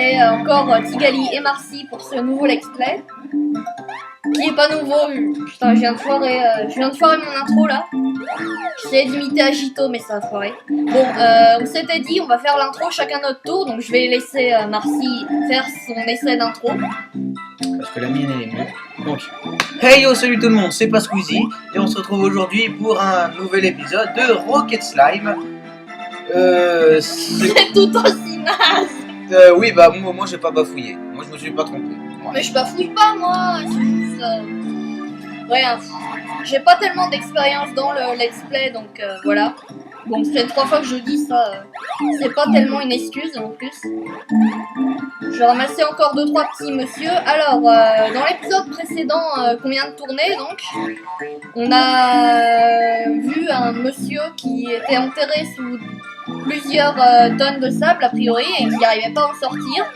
et encore Tigali et Marcy pour ce nouveau let's play. Qui est pas nouveau. Putain, je viens de foirer mon intro là. J'essayais d'imiter Agito, mais ça a foiré. Bon, on s'était dit, on va faire l'intro chacun notre tour, donc je vais laisser Marcy faire son essai d'intro. Parce que la mienne elle est mieux. Donc, hey yo, salut tout le monde, c'est pas Squeezie, et on se retrouve aujourd'hui pour un nouvel épisode de Rocket Slime. C'est tout aussi naze. Oui, bah moi j'ai pas bafouillé. Moi je me suis pas trompé. Ouais. Mais je bafouille pas, moi. C'est juste. Rien. J'ai pas tellement d'expérience dans le let's play, donc voilà. Bon, c'est 3 fois que je dis ça. C'est pas tellement une excuse en plus. Je vais ramasser encore 2-3 petits monsieur. Alors, dans l'épisode précédent qu'on vient de tourner, donc, on a vu un monsieur qui était enterré sous plusieurs tonnes de sable a priori et qui n'arrivait pas à en sortir.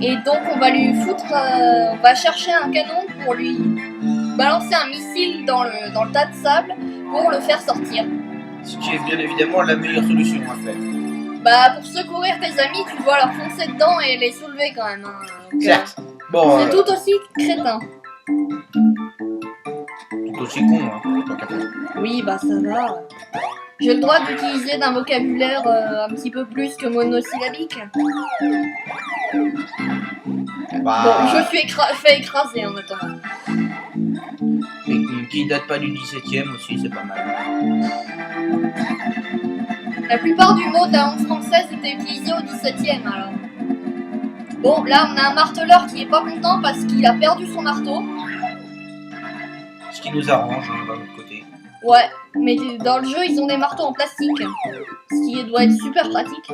Et donc on va lui foutre, on va chercher un canon pour lui balancer un missile dans le tas de sable pour le faire sortir. Ce qui est bien évidemment la meilleure solution à faire. Bah pour secourir tes amis, tu dois leur foncer dedans et les soulever quand même. Hein. Donc, certes. Bon, c'est tout aussi crétin. Tout aussi con, hein. Tant qu'à faire. Oui, bah ça va. J'ai le droit d'utiliser d'un vocabulaire un petit peu plus que monosyllabique. Bah, Bon, je suis fait écraser en attendant. et qui date pas du 17ème aussi, c'est pas mal. La plupart du mot de la langue française était utilisé au 17ème alors. Bon, là on a un marteleur qui est pas content parce qu'il a perdu son marteau. Ce qui nous arrange, hein, d'un autre côté. Ouais, mais dans le jeu ils ont des marteaux en plastique. Ce qui doit être super pratique.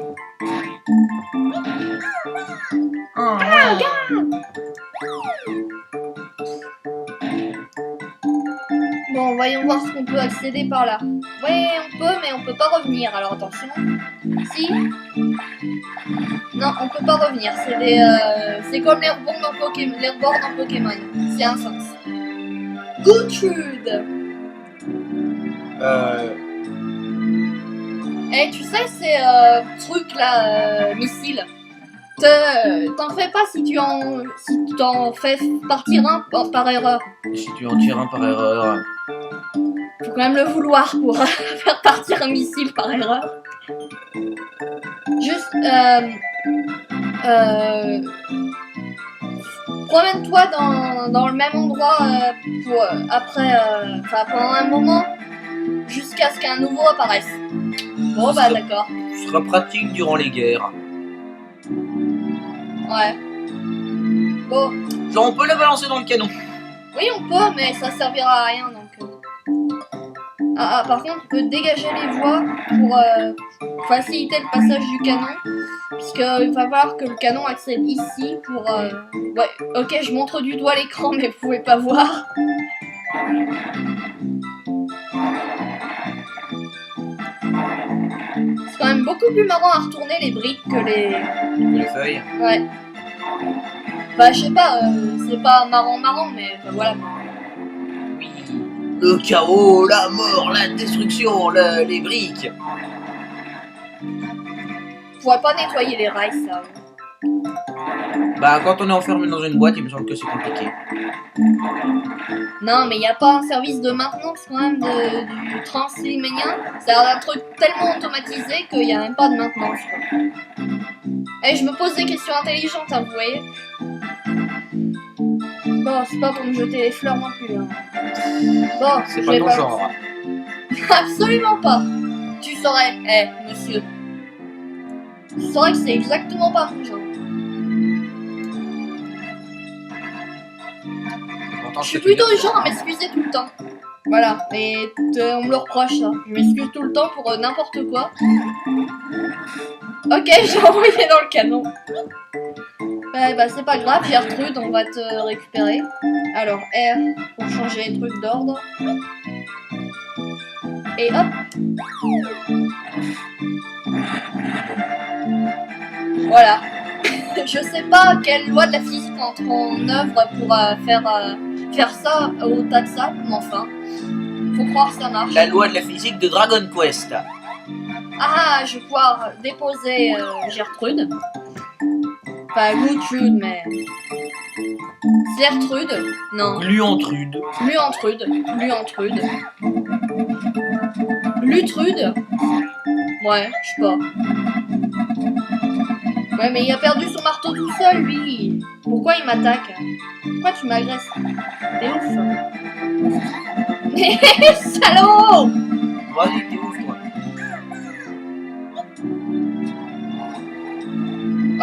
Oh, Bon, voyons voir ce qu'on peut accéder par là. Ouais, on peut, mais on peut pas revenir. Alors attention. Si. Non, on peut pas revenir. C'est comme les rebords dans Pokémon. C'est un sens. Goodtrude. Eh, tu sais ces trucs là, missiles. T'en fais pas si tu t'en fais partir un par erreur. si tu en tires un par erreur. Faut quand même le vouloir pour faire partir un missile par erreur. Juste, promène-toi dans le même endroit pendant un moment, jusqu'à ce qu'un nouveau apparaisse. Bon bah d'accord. Ce sera pratique durant les guerres. Ouais. Bon. Genre on peut la balancer dans le canon. Oui on peut, mais ça servira à rien donc. Par contre, on peut dégager les voies pour faciliter le passage du canon, puisqu'il va falloir que le canon accède ici pour... Ouais, ok, je montre du doigt l'écran, mais vous pouvez pas voir. C'est quand même beaucoup plus marrant à retourner les briques que les feuilles. Ouais. Bah, je sais pas, c'est pas marrant, mais voilà. Le chaos, la mort, la destruction, les briques. Je pourrais pas nettoyer les rails, ça. Bah, quand on est enfermé dans une boîte, il me semble que c'est compliqué. Non, mais y a pas un service de maintenance quand même du Transylvania. C'est un truc tellement automatisé qu'il y a même pas de maintenance. Et je me pose des questions intelligentes, hein, vous voyez. Bon, c'est pas pour me jeter les fleurs non plus. Hein. Bon, c'est pas ton genre. Absolument pas. Tu saurais, monsieur. Tu saurais que c'est exactement pas mon genre. Je suis plutôt du genre à m'excuser tout le temps. Voilà, mais on me le reproche ça. Je m'excuse tout le temps pour n'importe quoi. Ok, j'ai envoyé dans le canon. Bah c'est pas grave, Gertrude, on va te récupérer. Alors R pour changer les trucs d'ordre. Et hop. Voilà. Je sais pas quelle loi de la physique entre en œuvre pour faire ça au tas de sable, mais enfin. Faut croire que ça marche. La loi de la physique de Dragon Quest. Ah, je vais pouvoir déposer Gertrude. Pas Goutrude, mais... Slertrude? Non. Gluantrude. Luantrude. Luantrude. Lutrude? Ouais, je sais pas. Ouais, mais il a perdu son marteau tout seul, lui. Pourquoi il m'attaque? Pourquoi tu m'agresses? T'es ouf. Salaud! Vas-y, t'es ouf, toi.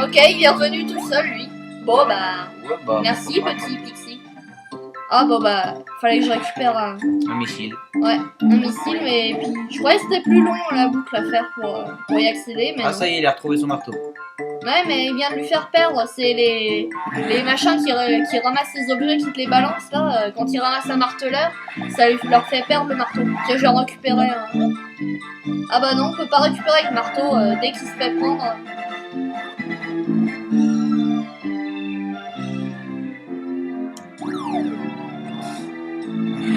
Ok, il est revenu tout seul, lui. Bon, bah... Ouais, bah, Merci, petit Pixie. Ah, bon, bah... Fallait que je récupère un missile. Ouais, un missile, mais puis je croyais que c'était plus long la boucle à faire pour y accéder, mais Ah, non. ça y est, il a retrouvé son marteau. Ouais, mais il vient de lui faire perdre, c'est les machins qui ramassent les objets, qui te les balancent, là, quand ils ramassent un marteleur, ça leur fait perdre le marteau. Tiens, je vais en récupérer un. Ah bah non, on peut pas récupérer avec le marteau dès qu'il se fait prendre.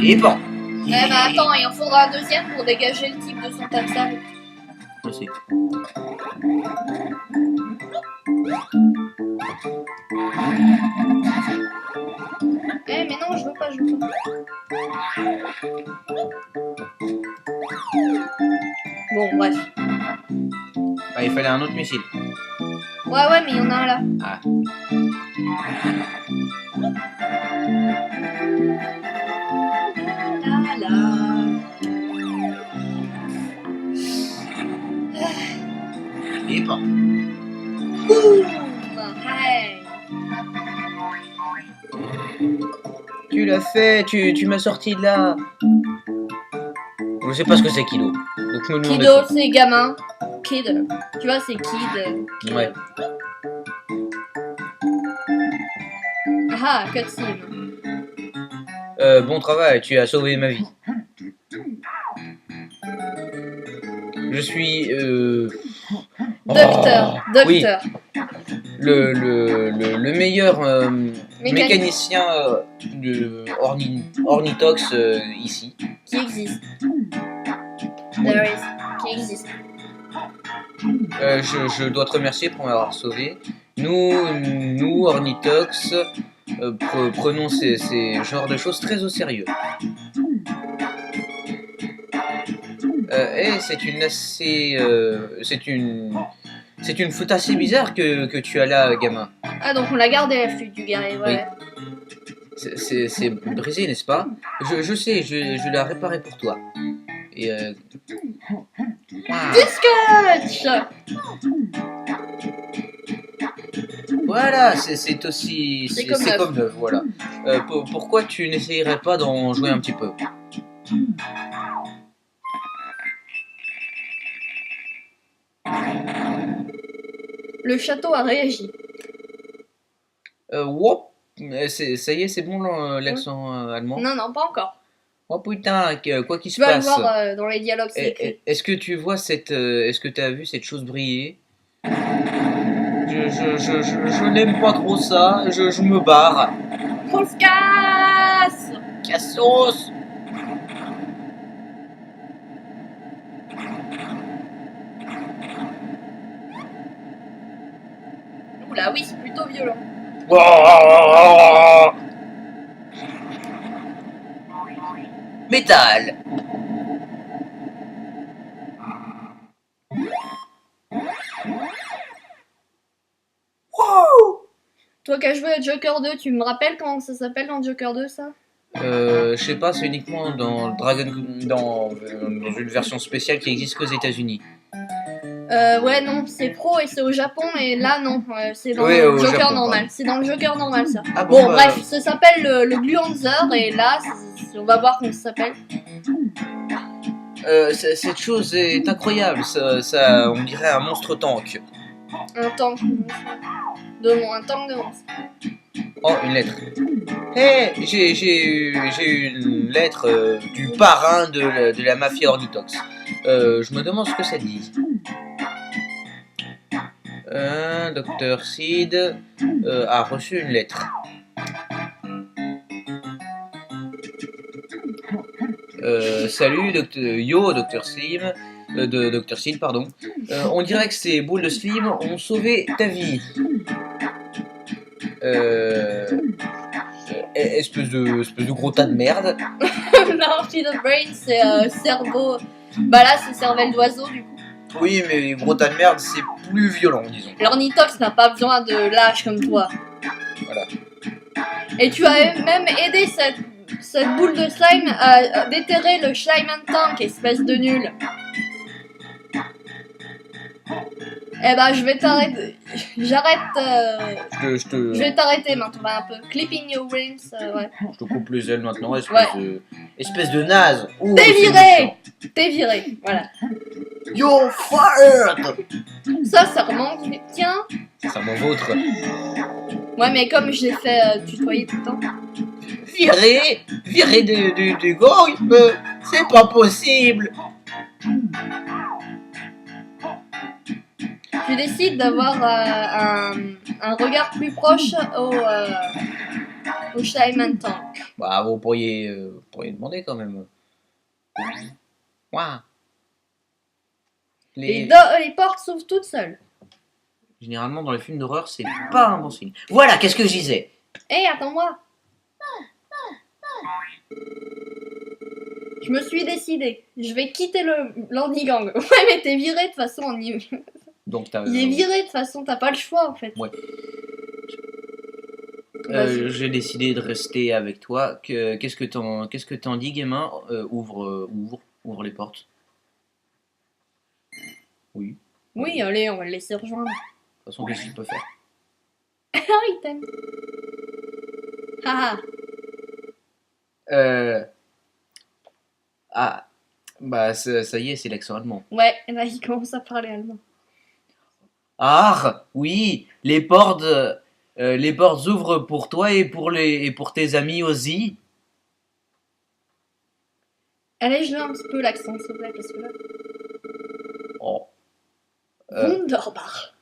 Et bon. Eh bah attends, il en faudra un deuxième pour dégager le type de son tas de sable. Aussi. Eh mais non, je veux pas, je veux pas. Bon, bref. Ah, il fallait un autre missile. Ouais, mais il y en a un là. Ah. La, la. Et bon. Boum! Hey. Tu l'as fait, tu m'as sorti de là. Je sais pas ce que c'est Kido. Donc me demandez Kido, pas. c'est gamin. Kid. Tu vois, c'est kid. Ouais. Ah, cutscene. Bon travail, tu as sauvé ma vie. Je suis Docteur. Oh, oui, Docteur. le meilleur mécanicien de Ornitox ici. Qui existe. There is. Qui existe. Je dois te remercier pour m'avoir sauvé. Nous Ornitox, prenons ces genres de choses très au sérieux. Et c'est une flûte assez bizarre que tu as là, gamin. Ah, donc on l'a gardé la flûte du guerrier, ouais. Oui. C'est brisé, n'est-ce pas? Je sais, je l'ai réparé pour toi. Et Discutch! voilà, c'est aussi... C'est C'est comme comme neuf, voilà. Pourquoi tu n'essayerais pas d'en jouer un petit peu? Le château a réagi. Wop, ça y est, c'est bon l'accent allemand? Non, pas encore. Oh putain, quoi qu'il se Tu vas le passe. voir dans les dialogues, c'est écrit. Est-ce que tu vois est-ce que tu as vu cette chose briller? Je n'aime pas trop ça, je me barre. On se casse! Cassos! Oula, oui, c'est plutôt violent. Métal! Toi qui as joué à Joker 2, tu me rappelles comment ça s'appelle dans Joker 2, ça? Je sais pas, c'est uniquement dans dans une version spéciale qui existe qu'aux États-Unis. Ouais, non, c'est pro et c'est au Japon, et là, non, c'est dans Oui, le au Joker Japon, normal. pardon. C'est dans le Joker normal, ça. Ah Bon, bah, bref, ça s'appelle le Gluanzer, et là, on va voir comment ça s'appelle. cette chose est incroyable, ça, on dirait un monstre tank. Un tank un tank de monstre. Oh, une lettre. Hé, j'ai une lettre du parrain de la mafia Ornitox. Je me demande ce que ça dit. Dr. Seed a reçu une lettre. Salut, Dr. Slim. Dr. Seed, pardon. On dirait que ces boules de Slim ont sauvé ta vie. Espèce de gros tas de merde. Non, Feed of Brain, c'est cerveau. Bah là, c'est cervelle d'oiseau du coup. Oui, mais gros tas de merde, c'est plus violent, disons. L'ornitox n'a pas besoin de lâche comme toi. Voilà. Et tu as même aidé cette boule de slime à déterrer le Slime and Tank, espèce de nul. Eh ben, je vais t'arrêter. J'arrête. Je vais t'arrêter maintenant, un peu. Clipping your rims, ouais. Je te coupe les ailes maintenant, Ouais. espèce de naze. Ouh, T'es c'est viré. méchant. T'es viré, voilà. You're fired. Ça remonte, tiens. Ça m'en vautre. Ouais, mais comme je l'ai fait tutoyer tout le temps. Viré du gang, c'est pas possible. Tu décides d'avoir un regard plus proche au Slime and Tank. Bah, vous pourriez demander quand même. Ouah. Les portes s'ouvrent toutes seules. Généralement, dans les films d'horreur, c'est pas un bon signe. Voilà, qu'est-ce que je disais. Hé, attends-moi. Je me suis décidé. Je vais quitter l'Ornigang. Ouais, mais t'es viré de toute façon. Donc, Il est viré de toute façon, t'as pas le choix en fait. Ouais. Vas-y. J'ai décidé de rester avec toi. Qu'est-ce que t'en dis, gamin? Ouvre les portes. Oui. Oui, allez, on va le laisser rejoindre. De toute façon, qu'est-ce qu'il peut faire? Ah, il t'aime. Haha. Ah, bah ça y est, c'est l'accent allemand. Ouais, et là il commence à parler allemand. Ah, oui, les portes s'ouvrent pour toi et pour tes amis aussi. Allez, je un petit peu l'accent, s'il te plaît, parce que là. Oh, Wunderbar.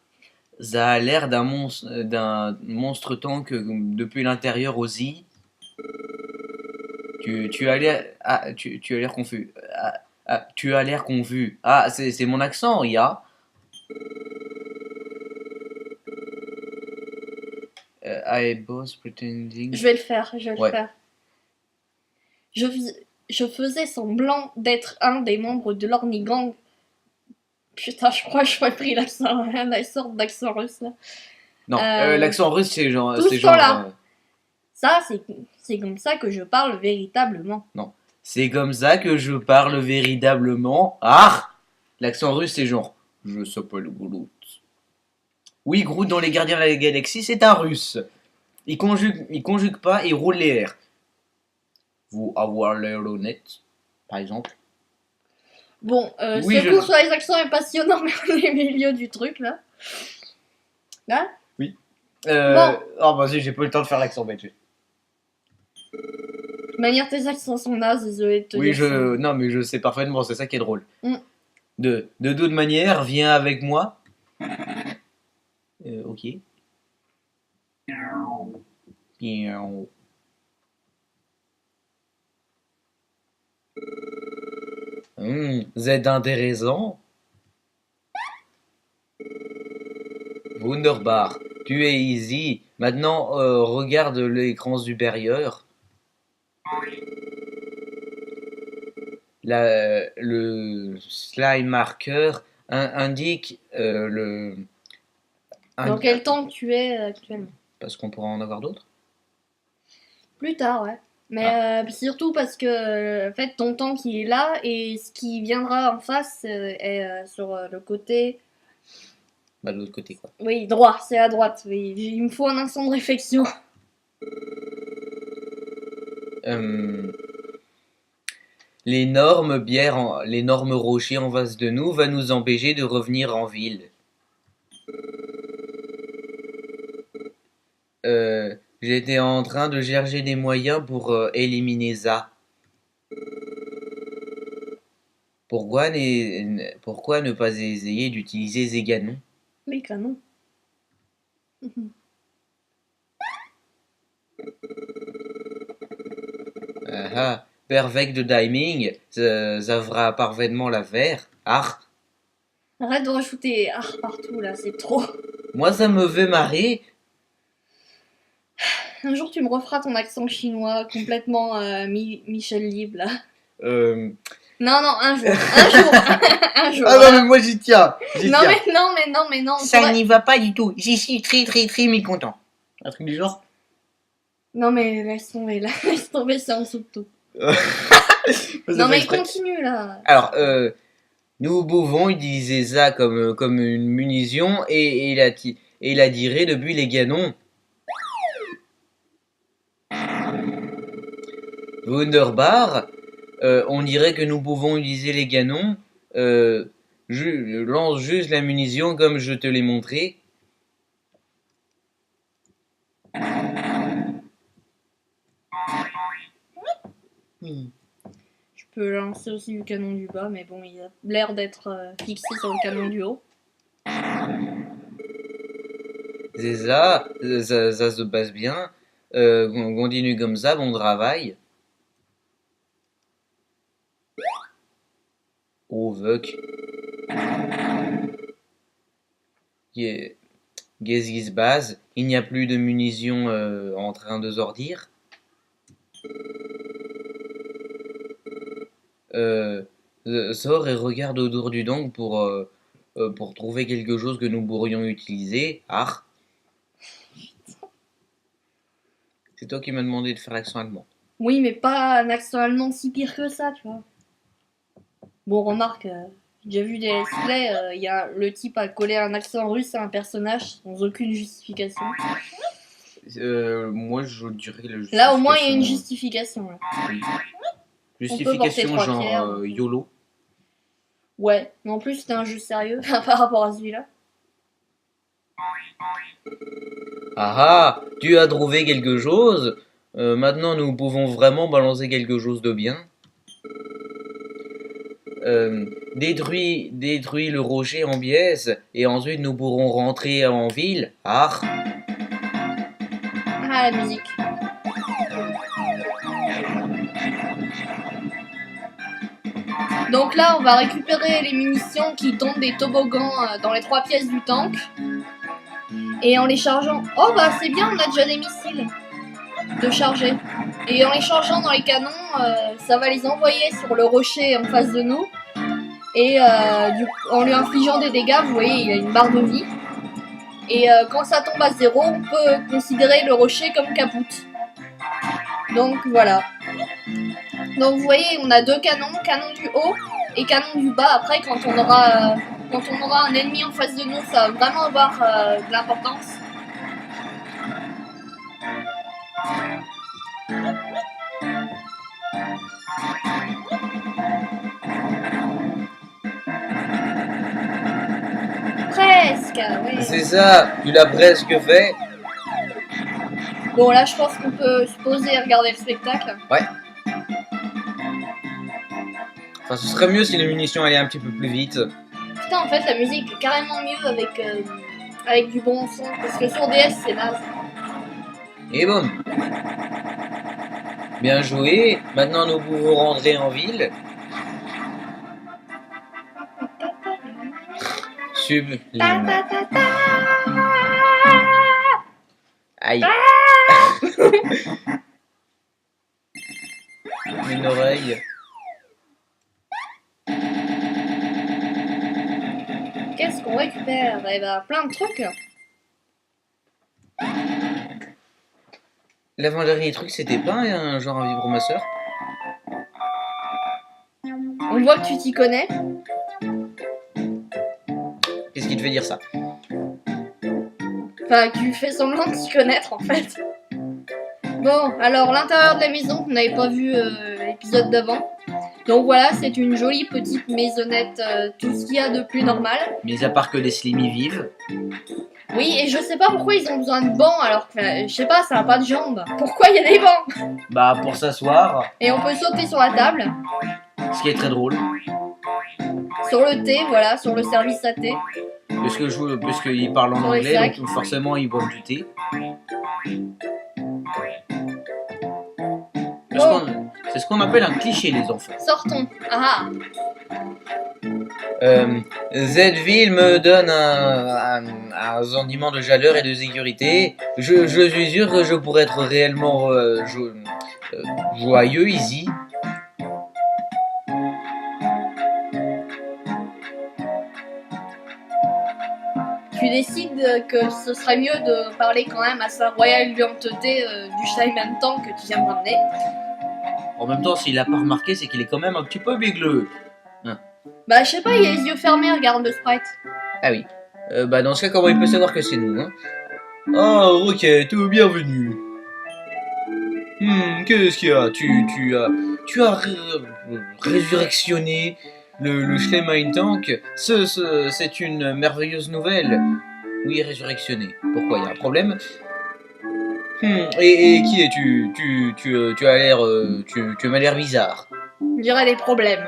ça a l'air d'un monstre tank depuis l'intérieur aussi. Tu as l'air confus. Tu as l'air confus. Ah, c'est mon accent, Ria. I was pretending. Je vais le faire, je vais Ouais. le faire. Je faisais semblant d'être un des membres de l'Ornigang. Putain, je crois que je n'ai pris la sorte d'accent russe là. Non, l'accent russe, c'est genre. tout C'est ce genre. temps-là. Ça, c'est comme ça que je parle véritablement. C'est comme ça que je parle véritablement. Ah, l'accent russe, c'est genre. Je s'appelle Groot. Oui, Groot dans les Gardiens de la Galaxie, c'est un russe. Il conjugue pas, il roule les R. Vous avoir l'air honnête, par exemple. Bon, Oui, ce cours sur les accents est passionnant, mais on est au milieu du truc là. Là Bon. Oh, vas-y, j'ai pas eu le temps de faire l'accent belge. De toute manière, tes accents sont nazes, désolé de te Oui, dire ça. non, mais je sais parfaitement, c'est ça qui est drôle. Mm. De toute manière, viens avec moi. Ok. Piaou. C'est intéressant. Wunderbar. Tu es easy. Maintenant, regarde l'écran supérieur. Le slime marker indique Dans quel temps tu es actuellement? Parce qu'on pourra en avoir d'autres. Plus tard, ouais. Mais surtout parce que en fait, ton temps qui est là et ce qui viendra en face est sur le côté. Bah, de l'autre côté, quoi. Oui, droit, c'est à droite. Oui. Il me faut un instant de réflexion. L'énorme l'énorme rocher en face de nous va nous empêcher de revenir en ville. J'étais en train de chercher des moyens pour éliminer ça. Pourquoi ne pas essayer d'utiliser ces canons? Les canons. Ah, perfect de timing, ça fera parfaitement l'affaire. Ah, Arrête de rajouter art partout là, c'est trop. moi ça me fait marrer. Un jour, tu me referas ton accent chinois complètement Michel Libre, là. Non, non, un jour. Un jour. Un jour. Ah non, mais moi j'y tiens. J'y Non, tiens. mais non, mais non, mais non. Ça n'y va pas du tout. J'y suis très mécontent. Un truc du genre. Non, mais laisse tomber, là. Laisse tomber, c'est en dessous de tout. Ça Non, fait mais exprès. continue, là. Alors, nous pouvons utiliser ça comme une munition et la tirer depuis les canons. Wunderbar, on dirait que nous pouvons utiliser les canons. Je lance juste la munition comme je te l'ai montré. Je peux lancer aussi du canon du bas, mais bon, il a l'air d'être fixé sur le canon du haut. C'est ça, ça se passe bien. On continue comme ça, bon travail. Oh, fuck. Qu'est-ce qui se passe? Il n'y a plus de munitions en train de sortir. Sors et regarde autour du dôme pour trouver quelque chose que nous pourrions utiliser. Ah, c'est toi qui m'as demandé de faire l'accent allemand. Oui, mais pas un accent allemand si pire que ça, tu vois. Bon, remarque, j'ai déjà vu des let's play, le type a collé un accent russe à un personnage sans aucune justification. Moi, je dirais la justification. Là, au moins, il y a une justification. Là. Oui. On peut Justification porter 3 genre pierres. YOLO. Ouais, mais en plus, c'était un jeu sérieux par rapport à celui-là. Ah ah, tu as trouvé quelque chose? Maintenant, nous pouvons vraiment balancer quelque chose de bien. Détruis le rocher en pièces et ensuite nous pourrons rentrer en ville. Ah, Ah, la musique. Donc là, on va récupérer les munitions qui tombent des toboggans dans les 3 pièces du tank. Et en les chargeant... Oh bah c'est bien, on a déjà des missiles de charger. Et en les chargeant dans les canons, ça va les envoyer sur le rocher en face de nous. Et en lui infligeant des dégâts, vous voyez, il a une barre de vie. Et quand ça tombe à 0, on peut considérer le rocher comme capoute. Donc voilà. Donc vous voyez, on a 2 canons, canon du haut et canon du bas. Après, quand on aura un ennemi en face de nous, ça va vraiment avoir de l'importance. Presque, oui. c'est ça, tu l'as presque fait. Bon, là, je pense qu'on peut se poser et regarder le spectacle. Ouais. Enfin, ce serait mieux si les munitions allaient un petit peu plus vite. Putain, en fait, la musique est carrément mieux avec du bon son. Parce que sur DS, c'est naze. Et bon. Bien joué. Maintenant, nous pouvons rentrer en ville. Sublime. Aïe. Une oreille. Qu'est-ce qu'on récupère? Eh ben, plein de trucs. L'avant-dernier truc, c'était pas un genre un vibromasseur? On voit que tu t'y connais. Qu'est-ce qui te fait dire ça? Enfin, tu fais semblant de t'y connaître, en fait. Bon, alors, l'intérieur de la maison, vous n'avez pas vu l'épisode d'avant. Donc voilà, c'est une jolie petite maisonnette, tout ce qu'il y a de plus normal. Mis à part que les slimies vivent. Oui, et je sais pas pourquoi ils ont besoin de bancs, alors que, je sais pas, ça a pas de jambes. Pourquoi il y a des bancs? Bah, pour s'asseoir. Et on peut sauter sur la table, Ce qui est très drôle. sur le thé, voilà, sur le service à thé. Puisqu'ils parlent en Sur les anglais, sacs. donc forcément ils boivent du thé. C'est ce qu'on appelle un cliché, les enfants. Sortons. Ah Cette ville me donne un sentiment de chaleur et de sécurité. Je suis sûr que je pourrais être réellement joyeux ici. Tu décides que ce serait mieux de parler quand même à sa royale lyanteté du Shaiman Tank que tu viens de ramener. En même temps, s'il a pas remarqué, c'est qu'il est quand même un petit peu bigleux. Bah, je sais pas, il a les yeux fermés, regarde le sprite. Ah oui. Dans ce cas, comment il peut savoir que c'est nous, hein? Oh, Rocket, bienvenue. Qu'est-ce qu'il y a? Tu as résurrectionné le Schleimheim Tank. C'est une merveilleuse nouvelle. Oui, résurrectionné. Pourquoi, il y a un problème? Et qui es-tu? Tu as l'air, tu m'as l'air bizarre. Je dirais les problèmes.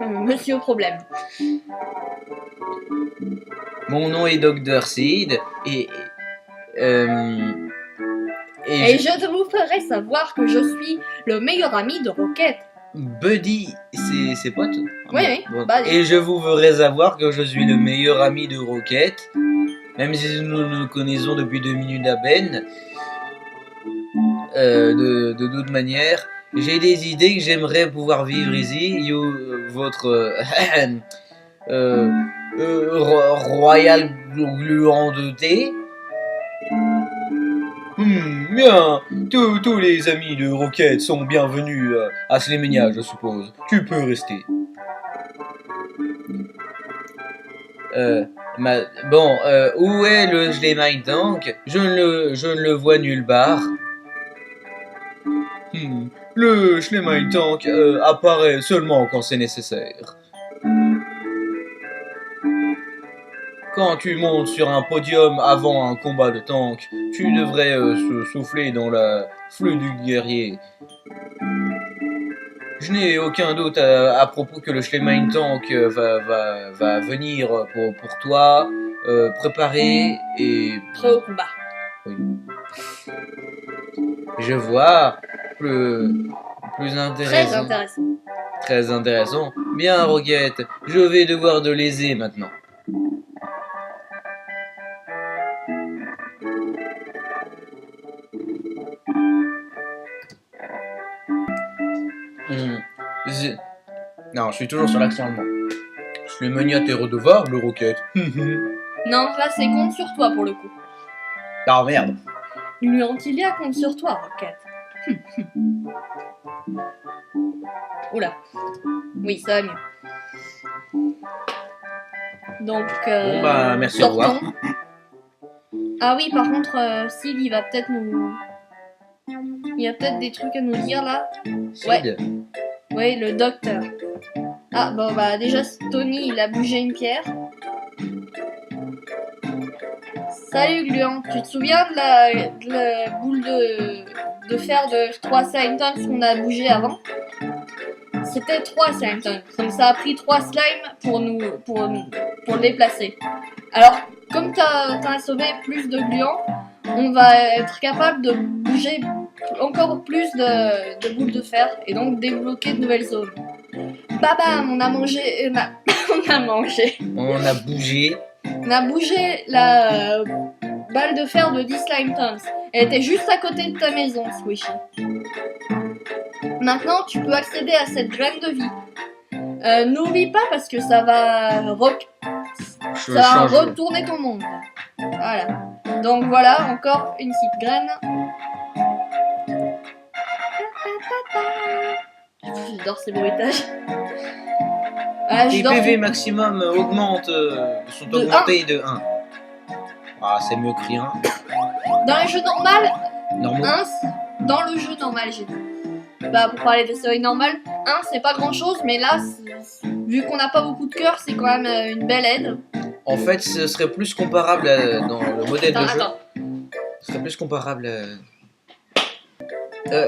Monsieur Problème. Mon nom est Dr. Seed et je te vous ferai savoir que je suis le meilleur ami de Rocket. Buddy, c'est pote? Oui. Bon. Bah, Et je vous ferai savoir que je suis le meilleur ami de Rocket, même si nous nous connaissons depuis 2 minutes à peine. De toute manière, j'ai des idées que j'aimerais pouvoir vivre ici. Votre royal gluant de thé. Bien, tous les amis de Rocket sont bienvenus à Slemenia, je suppose. Tu peux rester. Où est le Schleimheim Tank? Je ne le vois nulle part. Le Schleimheim Tank apparaît seulement quand c'est nécessaire. Quand tu montes sur un podium avant un combat de tank, tu devrais se souffler dans la flûte du guerrier. Je n'ai aucun doute à propos que le Schleimheim Tank va venir pour toi, préparer et... Très au combat. Oui. Je vois. Plus intéressant. Très intéressant. Très intéressant. Bien, Rocket, je vais devoir te léser maintenant. Non, je suis toujours sur l'accent allemand. Slemenia t'es redevable, Rocket. Non, là c'est compte sur toi pour le coup. Ah merde. L'Uantilia compte sur toi, Rocket. Oula. Oui, ça va mieux. Donc, Bon bah, merci, au revoir. Ah oui, par contre, Sid, il va peut-être nous... Il y a peut-être des trucs à nous dire, là. Ouais. Oui, le docteur. Ah, bon, bah, déjà, Tony, il a bougé une pierre. Salut, Gluant. Tu te souviens de la boule de fer de 3 Slimetons qu'on a bougé avant? C'était 3 Slimetons. Donc, ça a pris 3 slimes pour le déplacer. Alors, comme t'as sauvé plus de gluants, on va être capable de bouger encore plus de boules de fer et donc débloquer de nouvelles zones. Bam, on a mangé... on a bougé la balle de fer de 10 slime tons. Elle était juste à côté de ta maison, Squishy. Maintenant, tu peux accéder à cette graine de vie. N'oublie pas parce que ça va retourner ton monde. Voilà. Donc voilà, encore une petite graine. J'adore ces bruitages. Les PV maximum sont augmentés de 1. Ah, c'est mieux que rien. Dans le jeu normal, Normaux. 1, dans le jeu normal, j'ai dit. Bah, pour parler de série normale, 1, c'est pas grand chose, mais là, vu qu'on n'a pas beaucoup de cœur, c'est quand même une belle aide. En fait, ce serait plus comparable dans le modèle de jeu. Ce serait plus comparable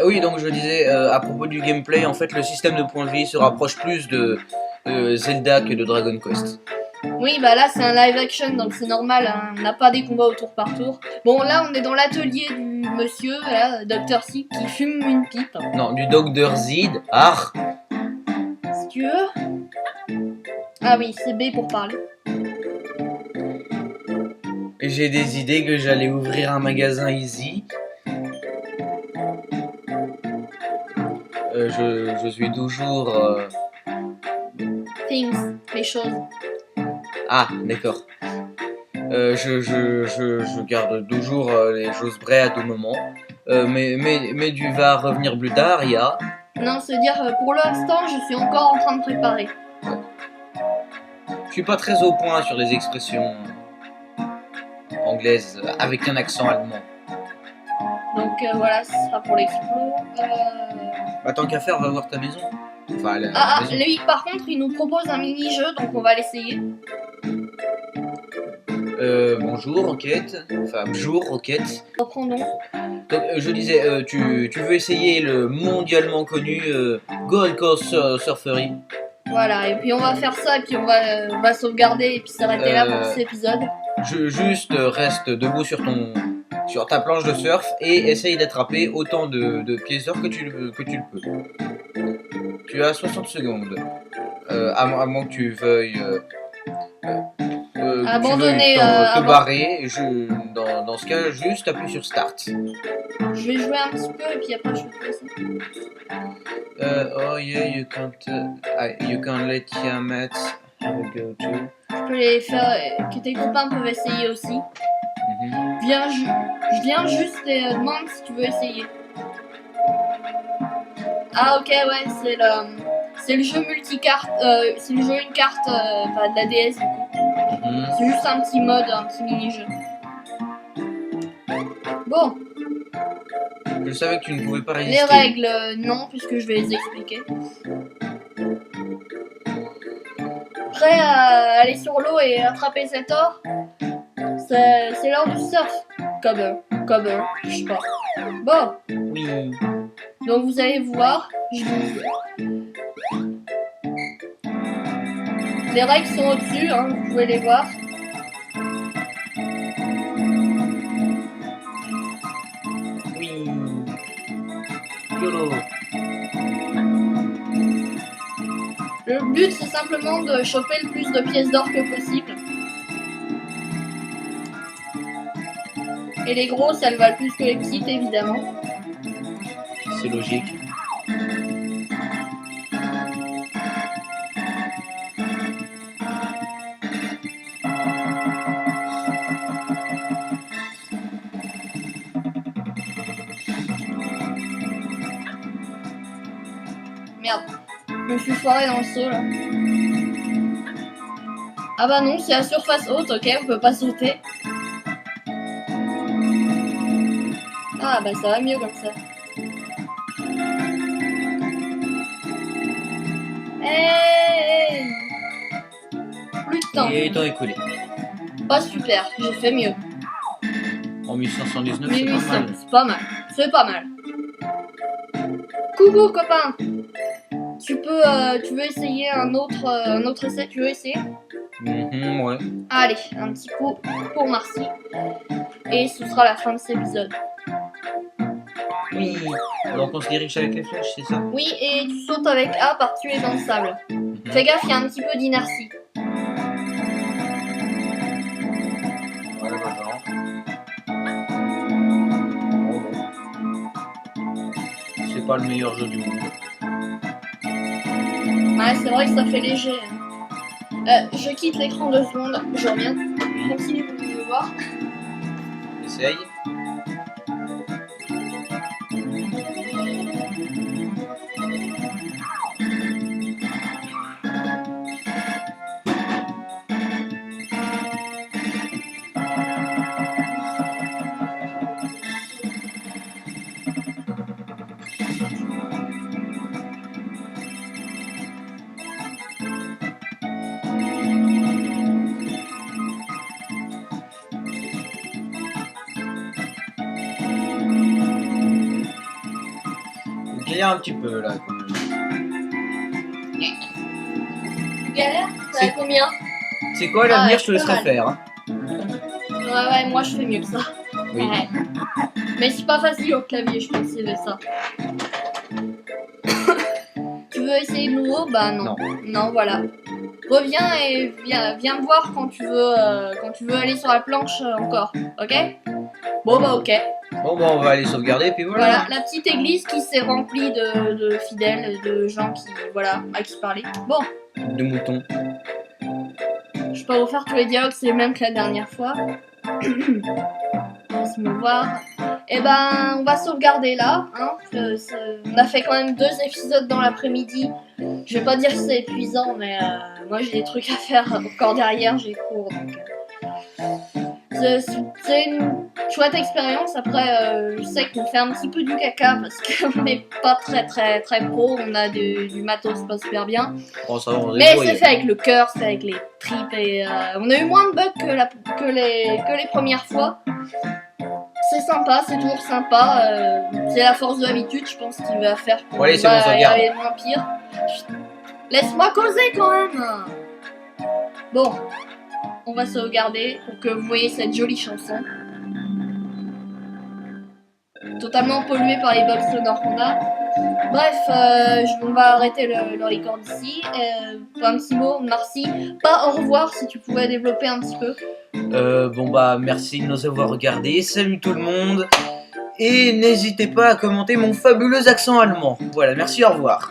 oui, donc je disais, à propos du gameplay, en fait, le système de points de vie se rapproche plus de Zelda que de Dragon Quest. Oui, bah là, c'est un live action, donc c'est normal, hein, on n'a pas des combats au tour par tour. Bon, là, on est dans l'atelier du monsieur, là, Dr. C, qui fume une pipe. Non, du Dr. Zid. Ah. Si tu veux. Ah oui, c'est B pour parler. Et j'ai des idées que j'allais ouvrir un magasin Easy. Je suis toujours... Things, les choses. Ah, d'accord. Je garde toujours les choses vraies à tout moment. Mais tu vas revenir plus tard, Ya. Non, c'est-à-dire, pour l'instant, je suis encore en train de préparer. Je suis pas très au point sur les expressions anglaises avec un accent allemand. Donc voilà, ce sera pour l'explo. Bah, tant qu'à faire, va voir ta maison. Enfin, la Ah, maison. lui, par contre, il nous propose un mini-jeu, donc on va l'essayer. Bonjour, Roquette. Enfin, bonjour, Roquette. Reprendons. Donc, je disais, tu veux essayer le mondialement connu Gold Coast Surfery. Voilà, et puis on va faire ça, et puis on va sauvegarder, et puis s'arrêter là pour cet épisode. Juste reste debout sur ta planche de surf et essaye d'attraper autant de pièces d'or que tu le peux. Tu as 60 secondes. À moins que tu veuilles Abandonner, te barrer. Dans ce cas, juste appuie sur Start. Je vais jouer un petit peu, et puis après je vais te laisser. Oh yeah, you can let your mates have a go too. Je peux les faire, que tes copains peuvent essayer aussi. Je viens juste et demande si tu veux essayer. Ah ok, ouais, c'est le jeu multicarte, c'est le jeu une carte de la DS du coup. C'est juste un petit mode, un petit mini-jeu. Bon. Je savais que tu ne pouvais pas résister. Les règles, non, puisque je vais les expliquer. Prêt à aller sur l'eau et attraper cet or? C'est l'heure du surf. Cover, je sais pas. Bon. Oui. Donc vous allez voir, les règles sont au-dessus, hein, vous pouvez les voir. Oui. YOLO. Le but c'est simplement de choper le plus de pièces d'or que possible. Et les grosses elles valent plus que les petites évidemment. C'est logique. Merde, je me suis foiré dans le saut là. Ah bah non, c'est à surface haute, ok, on peut pas sauter. Ah bah ça va mieux comme ça. Hey, plus de temps. Et temps écoulé. Pas super, j'ai fait mieux. En 1519, c'est 1800, pas mal. c'est pas mal. C'est pas mal. Coucou copain. Tu veux essayer un autre essai? Tu veux essayer? Ouais. Allez, un petit coup pour Marcy. Et ce sera la fin de cet épisode. Oui. Donc on se dirige avec les flèches, c'est ça? Oui, et tu sautes avec A par tu es dans le sable. Fais gaffe, il y a un petit peu d'inertie. Ouais, d'accord. C'est pas le meilleur jeu du monde. Ouais, c'est vrai que ça fait léger. Je quitte l'écran 2 secondes, je reviens. Continue de me voir. Essaye. Un petit peu là quand même. Tu galères? Ça va combien? C'est quoi l'avenir, ouais, je te laisserai mal. faire. Hein. Ouais, moi je fais mieux que ça. Oui. Ouais. Mais c'est pas facile au clavier, je pense, c'est ça. Tu veux essayer de nouveau? Bah non. Non. Non, voilà. reviens et viens me voir quand tu veux aller sur la planche encore, ok? Bon bah ok. Bon, bah, on va aller sauvegarder, puis voilà. Voilà, la petite église qui s'est remplie de fidèles, de gens qui, voilà, à qui parler. Bon, De moutons. je peux pas vous faire tous les dialogues, c'est les mêmes que la dernière fois. Laisse-moi voir. Et ben, on va sauvegarder là. Hein. On a fait quand même 2 épisodes dans l'après-midi. Je vais pas dire que c'est épuisant, mais moi j'ai des trucs à faire encore derrière, j'ai cours. Donc, c'est une chouette expérience. Après, je sais qu'on fait un petit peu du caca parce qu'on n'est pas très pro. On a du matos pas super bien. Bon, ça va, on Mais débrouille. c'est fait avec le cœur, c'est fait avec les tripes et on a eu moins de bugs que les premières fois. C'est sympa, c'est toujours sympa. C'est la force de l'habitude, je pense, qu'il va faire pour Bon, allez, c'est bon, ça y regarde. aller moins pire. Chut. Laisse-moi causer quand même. Bon, on va sauvegarder pour que vous voyez cette jolie chanson. Totalement polluée par les bugs sonores qu'on a. Bref, on va arrêter le record ici. Un petit mot, merci. Pas au revoir si tu pouvais développer un petit peu. Bon, bah, merci de nous avoir regardés. Salut tout le monde. Et n'hésitez pas à commenter mon fabuleux accent allemand. Voilà, merci, au revoir.